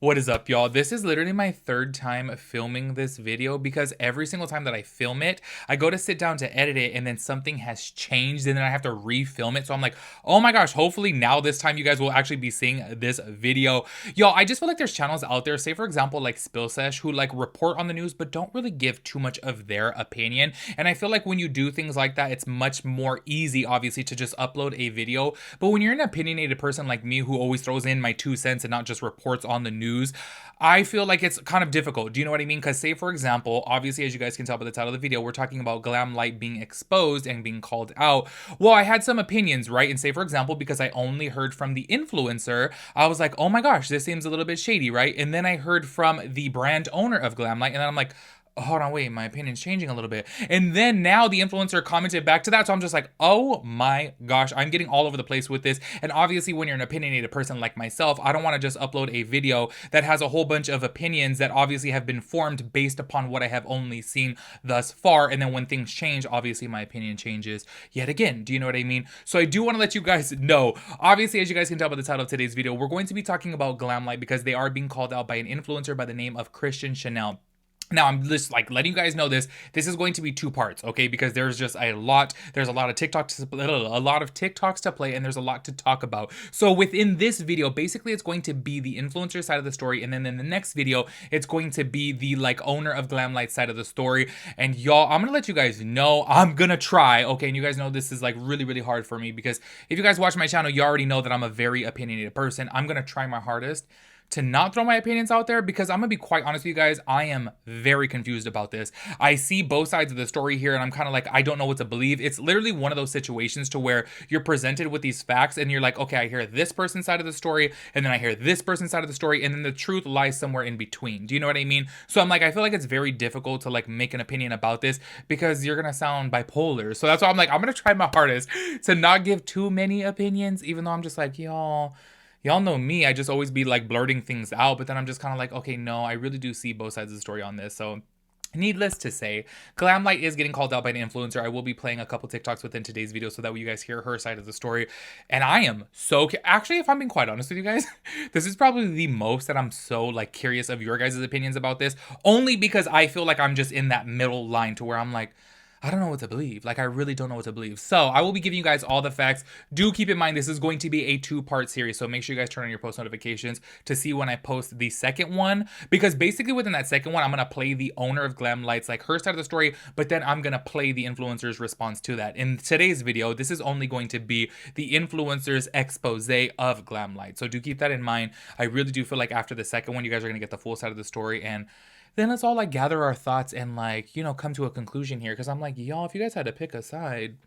What is up, y'all? This is literally my third time filming this video because every single time that I film it, I go to sit down to edit it and then something has changed and then I have to refilm it. So I'm like, oh my gosh, hopefully now this time you guys will actually be seeing this video. Y'all, I just feel like there's channels out there, say for example, like Spill Sesh, who like report on the news but don't really give too much of their opinion. And I feel like when you do things like that, it's much more easy, obviously, to just upload a video. But when you're an opinionated person like me who always throws in my 2 cents and not just reports on the news, I feel like it's kind of difficult. Do you know what I mean? Because say, for example, obviously, as you guys can tell by the title of the video, we're talking about Glamlite being exposed and being called out. Well, I had some opinions, right? And say, for example, because I only heard from the influencer, I was like, oh my gosh, this seems a little bit shady, right? And then I heard from the brand owner of Glamlite, and then I'm like, hold on, wait, my opinion's changing a little bit. And then now the influencer commented back to that. So I'm just like, oh my gosh, I'm getting all over the place with this. And obviously when you're an opinionated person like myself, I don't want to just upload a video that has a whole bunch of opinions that obviously have been formed based upon what I have only seen thus far. And then when things change, obviously my opinion changes yet again. Do you know what I mean? So I do want to let you guys know, obviously, as you guys can tell by the title of today's video, we're going to be talking about Glamlite because they are being called out by an influencer by the name of Christian Chanel. Now, I'm just like letting you guys know this. This is going to be two parts, okay? Because there's a lot of TikToks to play, and there's a lot to talk about. So within this video, basically, it's going to be the influencer side of the story, and then in the next video, it's going to be the like owner of Glamlite side of the story. And y'all, I'm gonna let you guys know I'm gonna try, okay? And you guys know this is like really, really hard for me because if you guys watch my channel, you already know that I'm a very opinionated person. I'm gonna try my hardest to not throw my opinions out there because I'm gonna be quite honest with you guys, I am very confused about this. I see both sides of the story here and I'm kind of like, I don't know what to believe. It's literally one of those situations to where you're presented with these facts and you're like, okay, I hear this person's side of the story and then I hear this person's side of the story and then the truth lies somewhere in between. Do you know what I mean? So I'm like, I feel like it's very difficult to like make an opinion about this because you're gonna sound bipolar. So that's why I'm like, I'm gonna try my hardest to not give too many opinions, even though I'm just like, y'all know me, I just always be like blurting things out, but then I'm just kind of like, okay, no, I really do see both sides of the story on this. So needless to say, Glamlite is getting called out by an influencer. I will be playing a couple TikToks within today's video so that way you guys hear her side of the story. And I am so, actually, if I'm being quite honest with you guys, this is probably the most that I'm so like curious of your guys' opinions about this, only because I feel like I'm just in that middle line to where I'm like, I don't know what to believe. Like, I really don't know what to believe. So I will be giving you guys all the facts. Do keep in mind, this is going to be a two-part series. So make sure you guys turn on your post notifications to see when I post the second one. Because basically within that second one, I'm going to play the owner of Glamlite's, like her side of the story. But then I'm going to play the influencer's response to that. In today's video, this is only going to be the influencer's expose of Glamlite. So do keep that in mind. I really do feel like after the second one, you guys are going to get the full side of the story. And then let's all like gather our thoughts and like, come to a conclusion here. Cause I'm like, y'all, if you guys had to pick a side,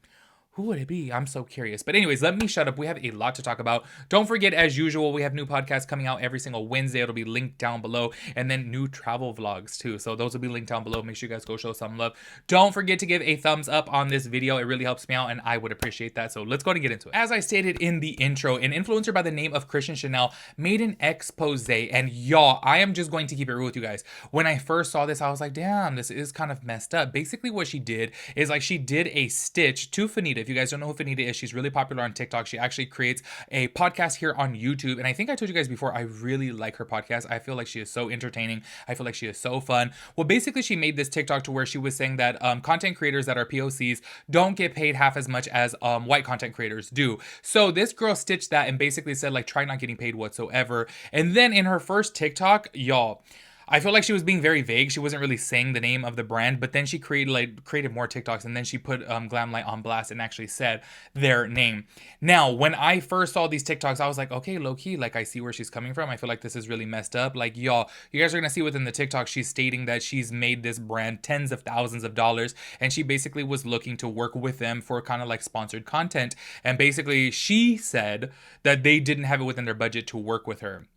who would it be? I'm so curious. But anyways, let me shut up. We have a lot to talk about. Don't forget, as usual, we have new podcasts coming out every single Wednesday. It'll be linked down below. And then new travel vlogs too. So those will be linked down below. Make sure you guys go show some love. Don't forget to give a thumbs up on this video. It really helps me out and I would appreciate that. So let's go and get into it. As I stated in the intro, an influencer by the name of Christian Chanel made an expose. And y'all, I am just going to keep it real with you guys. When I first saw this, I was like, damn, this is kind of messed up. Basically what she did is like she did a stitch to Fanita. If you guys don't know who Fanita is, she's really popular on TikTok. She actually creates a podcast here on YouTube. And I think I told you guys before, I really like her podcast. I feel like she is so entertaining. I feel like she is so fun. Well, basically she made this TikTok to where she was saying that content creators that are POCs don't get paid half as much as white content creators do. So this girl stitched that and basically said like, try not getting paid whatsoever. And then in her first TikTok, y'all, I feel like she was being very vague. She wasn't really saying the name of the brand, but then she created more TikToks and then she put Glamlite on blast and actually said their name. Now, when I first saw these TikToks, I was like, okay, low key, like I see where she's coming from. I feel like this is really messed up. Like, y'all, you guys are going to see within the TikTok, she's stating that she's made this brand tens of thousands of dollars and she basically was looking to work with them for kind of like sponsored content. And basically she said that they didn't have it within their budget to work with her.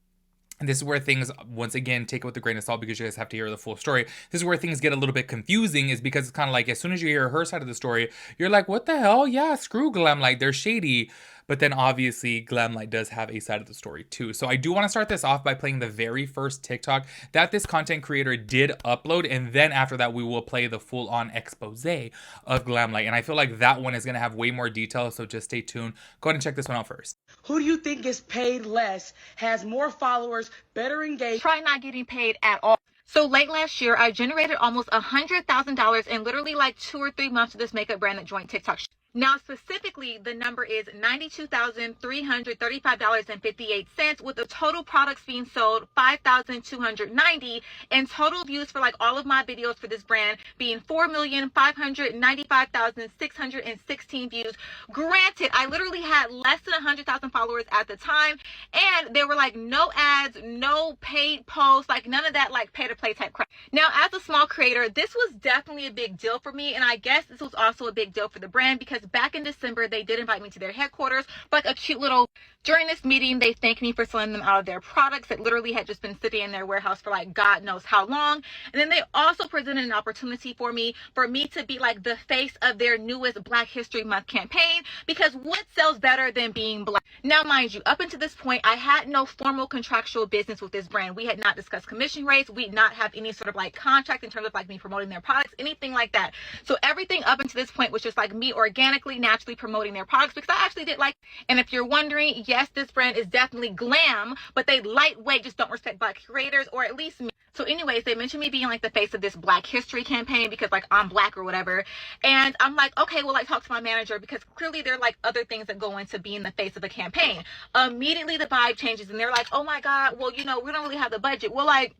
And this is where things, once again, take it with a grain of salt because you guys have to hear the full story. This is where things get a little bit confusing is because it's kind of like as soon as you hear her side of the story, you're like, what the hell? Yeah, screw Glamlite. They're shady. but then obviously Glamlite does have a side of the story too. So I do want to start this off by playing the very first TikTok that this content creator did upload, and then after that we will play the full-on expose of Glamlite. And I feel like that one is going to have way more detail, so just stay tuned. Go ahead and check this one out first. Who do you think gets paid less, has more followers, better engaged? Try not getting paid at all. So late last year, I generated almost $100,000 in literally like 2 or 3 months of this makeup brand that joined TikTok. Now, specifically, the number is $92,335.58, with the total products being sold 5,290, and total views for like all of my videos for this brand being 4,595,616 views. Granted, I literally had less than 100,000 followers at the time, and there were like no ads, no paid posts, like none of that like pay to play type crap. Now, as a small creator, this was definitely a big deal for me, and I guess this was also a big deal for the brand, because back in December, they did invite me to their headquarters for like a cute little, during this meeting, they thanked me for selling them out of their products that literally had just been sitting in their warehouse for like God knows how long. And then they also presented an opportunity for me to be like the face of their newest Black History Month campaign, because what sells better than being Black? Now, mind you, up until this point, I had no formal contractual business with this brand. We had not discussed commission rates. We did not have any sort of like contract in terms of like me promoting their products, anything like that. So everything up until this point was just like me organically, naturally promoting their products, because I actually did like. And if you're wondering, yes, this brand is definitely glam, but they lightweight just don't respect Black creators, or at least me. So anyways, they mentioned me being like the face of this Black History campaign because like I'm Black or whatever. And I'm like, okay, well, I talked to my manager, because clearly there are like other things that go into being the face of a campaign. Immediately the vibe changes and they're like, oh my God, well, you know, we don't really have the budget. Well, like,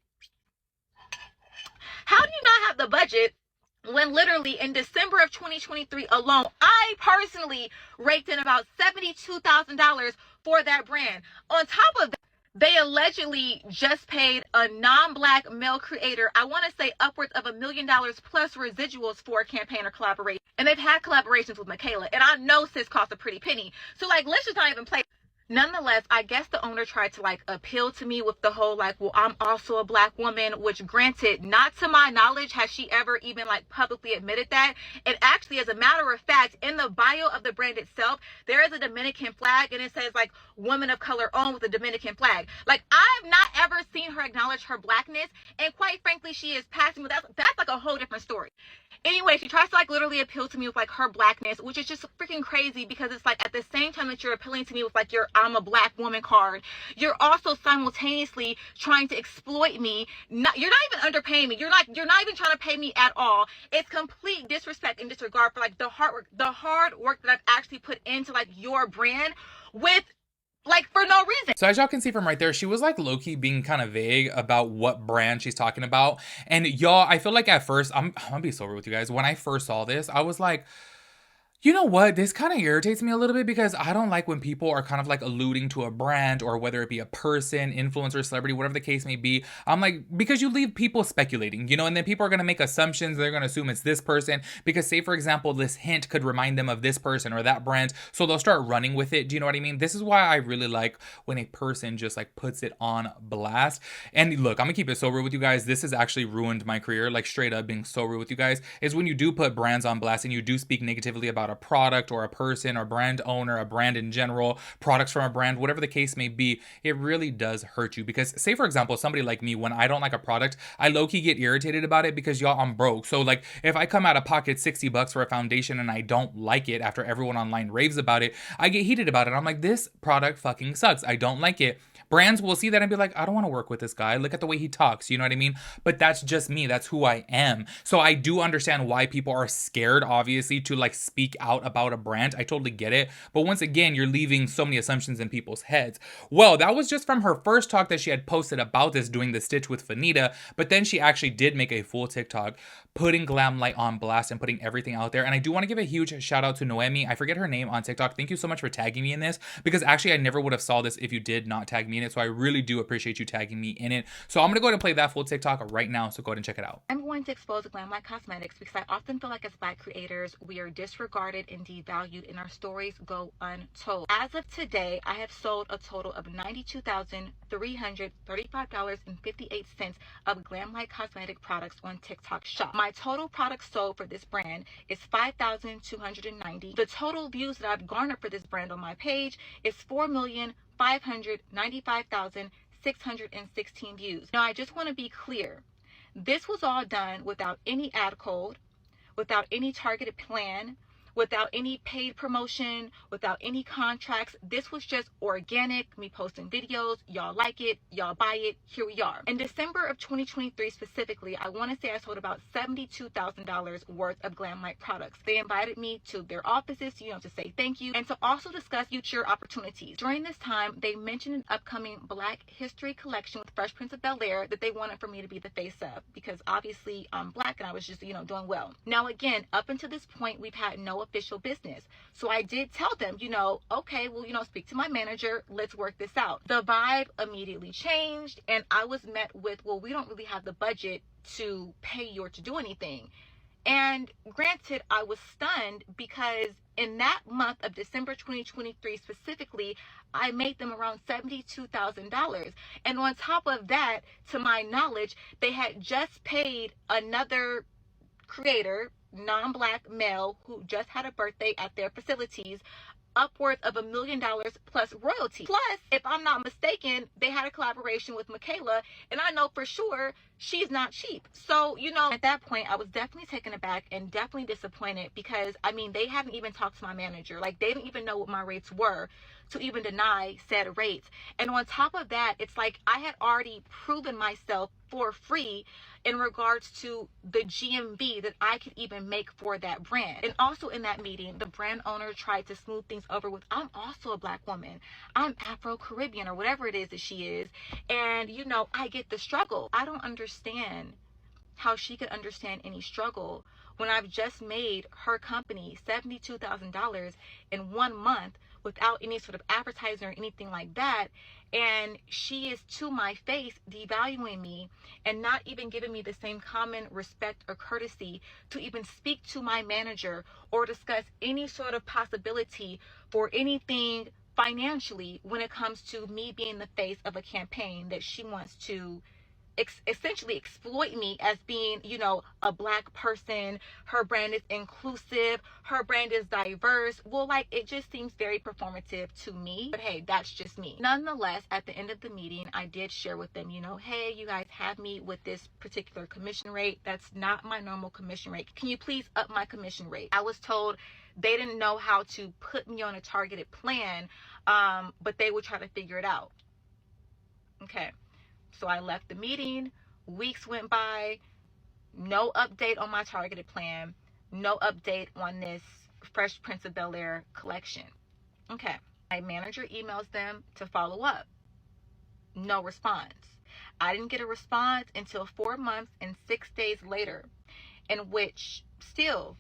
how do you not have the budget when literally in December of 2023 alone, I personally raked in about $72,000 for that brand? On top of that, they allegedly just paid a non-Black male creator, I want to say upwards of $1 million plus residuals for a campaign or collaboration. And they've had collaborations with Michaela, and I know sis costs a pretty penny. So like, let's just not even play. Nonetheless, I guess the owner tried to like appeal to me with the whole like, well, I'm also a Black woman, which granted, not to my knowledge has she ever even like publicly admitted that. And actually, as a matter of fact, in the bio of the brand itself, there is a Dominican flag, and it says like woman of color owned with a Dominican flag. Like, I've not ever seen her acknowledge her Blackness, and quite frankly, she is passing, but that's like a whole different story. Anyway, she tries to like literally appeal to me with like her Blackness, which is just freaking crazy, because it's like at the same time that you're appealing to me with like your I'm a Black woman card, you're also simultaneously trying to exploit me. You're not even underpaying me. You're not even trying to pay me at all. It's complete disrespect and disregard for like the hard work that I've actually put into like your brand with like for no reason. So as y'all can see from right there, she was like low-key being kind of vague about what brand she's talking about. And y'all, I feel like at first, I'm gonna be so real with you guys. When I first saw this, I was like, you know what? This kind of irritates me a little bit, because I don't like when people are kind of like alluding to a brand, or whether it be a person, influencer, celebrity, whatever the case may be. I'm like, because you leave people speculating, you know, and then people are going to make assumptions. They're going to assume it's this person because, say, for example, this hint could remind them of this person or that brand. So they'll start running with it. Do you know what I mean? This is why I really like when a person just like puts it on blast. And look, I'm gonna keep it so real with you guys. This has actually ruined my career, like straight up being so real with you guys, is when you do put brands on blast and you do speak negatively about a product or a person or brand owner, a brand in general, products from a brand, whatever the case may be. It really does hurt you, because say for example, somebody like me, when I don't like a product, I low-key get irritated about it, because y'all, I'm broke. So like, if I come out of pocket $60 for a foundation and I don't like it after everyone online raves about it, I get heated about it. I'm like, this product fucking sucks. I don't like it. Brands will see that and be like, I don't want to work with this guy. Look at the way he talks. You know what I mean? But that's just me. That's who I am. So I do understand why people are scared, obviously, to like speak out about a brand. I totally get it. But once again, you're leaving so many assumptions in people's heads. Well, that was just from her first talk that she had posted about this, doing the stitch with Fanita. But then she actually did make a full TikTok putting Glamlite on blast and putting everything out there. And I do want to give a huge shout out to Noemi. I forget her name on TikTok. Thank you so much for tagging me in this, because actually I never would have saw this if you did not tag me me in it. So I really do appreciate you tagging me in it. So I'm gonna go ahead and play that full TikTok right now. So go ahead and check it out. I'm going to expose Glamlite Cosmetics because I often feel like as Black creators, we are disregarded and devalued and our stories go untold. As of today, I have sold a total of $92,335.58 of Glamlite cosmetic products on TikTok Shop. My total products sold for this brand is 5,290. The total views that I've garnered for this brand on my page is 4,595,616 views. Now, I just want to be clear. This was all done without any ad code, without any targeted plan, without any paid promotion, without any contracts. This was just organic, me posting videos, y'all like it, y'all buy it, here we are. In December of 2023 specifically, I want to say I sold about $72,000 worth of Glamlite products. They invited me to their offices, to say thank you and to also discuss future opportunities. During this time, they mentioned an upcoming Black History collection with Fresh Prince of Bel-Air that they wanted for me to be the face of, because obviously I'm Black and I was just, doing well. Now again, up until this point, we've had no official business. So I did tell them, okay, well, speak to my manager, let's work this out. The vibe immediately changed and I was met with, well, we don't really have the budget to pay you or to do anything. And granted, I was stunned because in that month of December 2023 specifically, I made them around $72,000. And on top of that, to my knowledge, they had just paid another creator, non-Black male, who just had a birthday at their facilities, upwards of $1 million plus royalty. Plus, if I'm not mistaken, they had a collaboration with Michaela, and I know for sure she's not cheap. So, at that point, I was definitely taken aback and definitely disappointed because, they hadn't even talked to my manager. Like, they didn't even know what my rates were to even deny said rates. And on top of that, it's like I had already proven myself for free in regards to the GMV that I could even make for that brand. And also in that meeting, the brand owner tried to smooth things over with, I'm also a Black woman. I'm Afro-Caribbean or whatever it is that she is. And, I get the struggle. I don't understand how she could understand any struggle when I've just made her company $72,000 in 1 month without any sort of advertising or anything like that. And she is to my face devaluing me and not even giving me the same common respect or courtesy to even speak to my manager or discuss any sort of possibility for anything financially when it comes to me being the face of a campaign that she wants to essentially exploit me as being, a Black person. Her brand is inclusive. Her brand is diverse. Well, it just seems very performative to me. But hey, that's just me. Nonetheless, at the end of the meeting, I did share with them, hey, you guys have me with this particular commission rate. That's not my normal commission rate. Can you please up my commission rate? I was told they didn't know how to put me on a targeted plan, but they would try to figure it out. Okay. So I left the meeting, weeks went by, no update on my targeted plan, no update on this Fresh Prince of Bel-Air collection. Okay, my manager emails them to follow up. No response. I didn't get a response until 4 months and 6 days later, in which still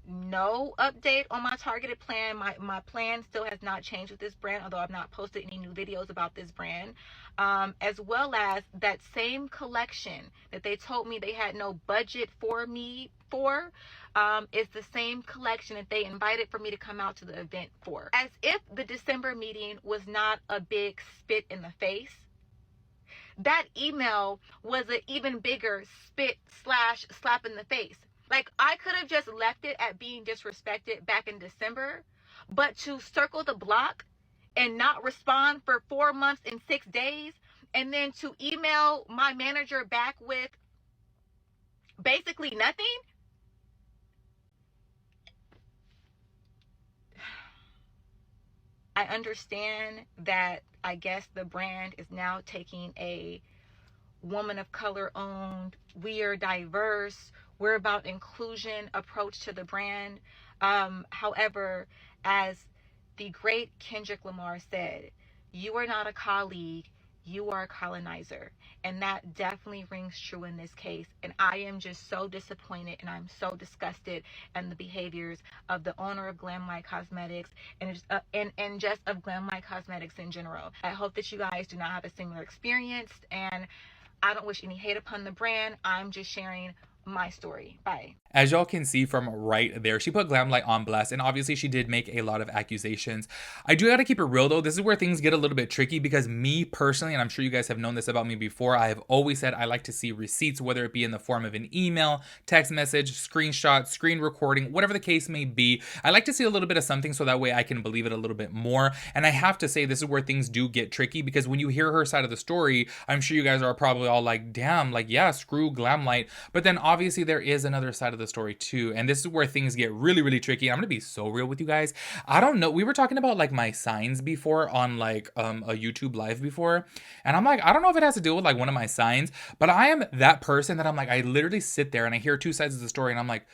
no update on my targeted plan. My plan still has not changed with this brand, although I've not posted any new videos about this brand, as well as that same collection that they told me they had no budget for me for, is the same collection that they invited for me to come out to the event for. As if the December meeting was not a big spit in the face, that email was an even bigger slap in the face. I could have just left it at being disrespected back in December, but to circle the block and not respond for 4 months and 6 days, and then to email my manager back with basically nothing. I understand that I guess the brand is now taking a woman of color owned, we are diverse, we're about inclusion approach to the brand. However, as the great Kendrick Lamar said, you are not a colleague, you are a colonizer. And that definitely rings true in this case. And I am just so disappointed and I'm so disgusted in the behaviors of the owner of Glamlite Cosmetics and just of Glamlite Cosmetics in general. I hope that you guys do not have a similar experience, and I don't wish any hate upon the brand. I'm just sharing my story. Bye. As y'all can see from right there, she put Glamlite on blast, and obviously she did make a lot of accusations. I do gotta keep it real though. This is where things get a little bit tricky because me personally, and I'm sure you guys have known this about me before, I have always said I like to see receipts, whether it be in the form of an email, text message, screenshot, screen recording, whatever the case may be. I like to see a little bit of something so that way I can believe it a little bit more. And I have to say, this is where things do get tricky because when you hear her side of the story, I'm sure you guys are probably all like, damn, like, yeah, screw Glamlite. But then obviously there is another side of the story too, and this is where things get really, really tricky. I'm gonna be so real with you guys. I don't know, we were talking about like my signs before on like a YouTube live before, and I'm like, I don't know if it has to do with like one of my signs, but I am that person that I'm like, I literally sit there and I hear two sides of the story and I'm like,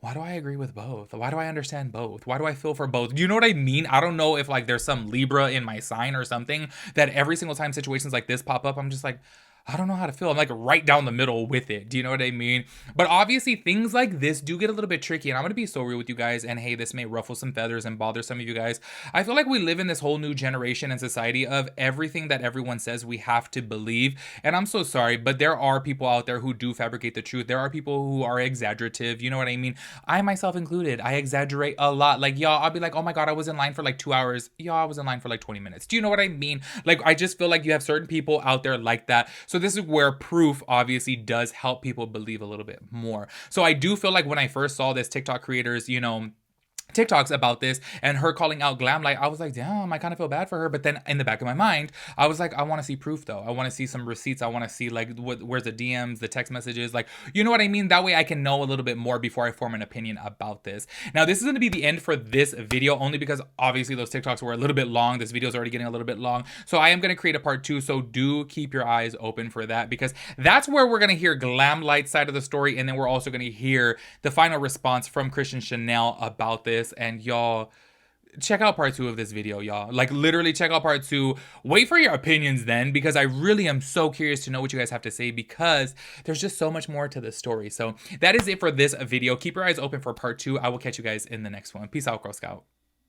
why do I agree with both? Why do I understand both? Why do I feel for both? Do you know what I mean? I don't know if like there's some Libra in my sign or something that every single time situations like this pop up, I'm just like, I don't know how to feel. I'm like right down the middle with it. Do you know what I mean? But obviously things like this do get a little bit tricky, and I'm going to be so real with you guys, and hey, this may ruffle some feathers and bother some of you guys. I feel like we live in this whole new generation and society of everything that everyone says we have to believe, and I'm so sorry, but there are people out there who do fabricate the truth. There are people who are exaggerative, you know what I mean? I myself included, I exaggerate a lot. Like, y'all, I'll be like, oh my god, I was in line for like 2 hours. Y'all, I was in line for like 20 minutes. Do you know what I mean? Like, I just feel like you have certain people out there like that. So this is where proof obviously does help people believe a little bit more. So I do feel like when I first saw this TikTok creators, you know, TikToks about this and her calling out Glamlite, I was like, damn, I kind of feel bad for her. But then in the back of my mind, I was like, I want to see proof though. I want to see some receipts. I want to see like where's the DMs, the text messages, like, you know what I mean? That way I can know a little bit more before I form an opinion about this. Now, this is going to be the end for this video only because obviously those TikToks were a little bit long. This video is already getting a little bit long. So I am going to create a part 2. So do keep your eyes open for that because that's where we're going to hear Glamlite's side of the story. And then we're also going to hear the final response from Christian Chanel about this. And y'all, check out part 2 of this video, y'all. Like, literally check out part 2. Wait for your opinions then, because I really am so curious to know what you guys have to say, because there's just so much more to this story. So that is it for this video. Keep your eyes open for part 2. I will catch you guys in the next one. Peace out, Girl Scout.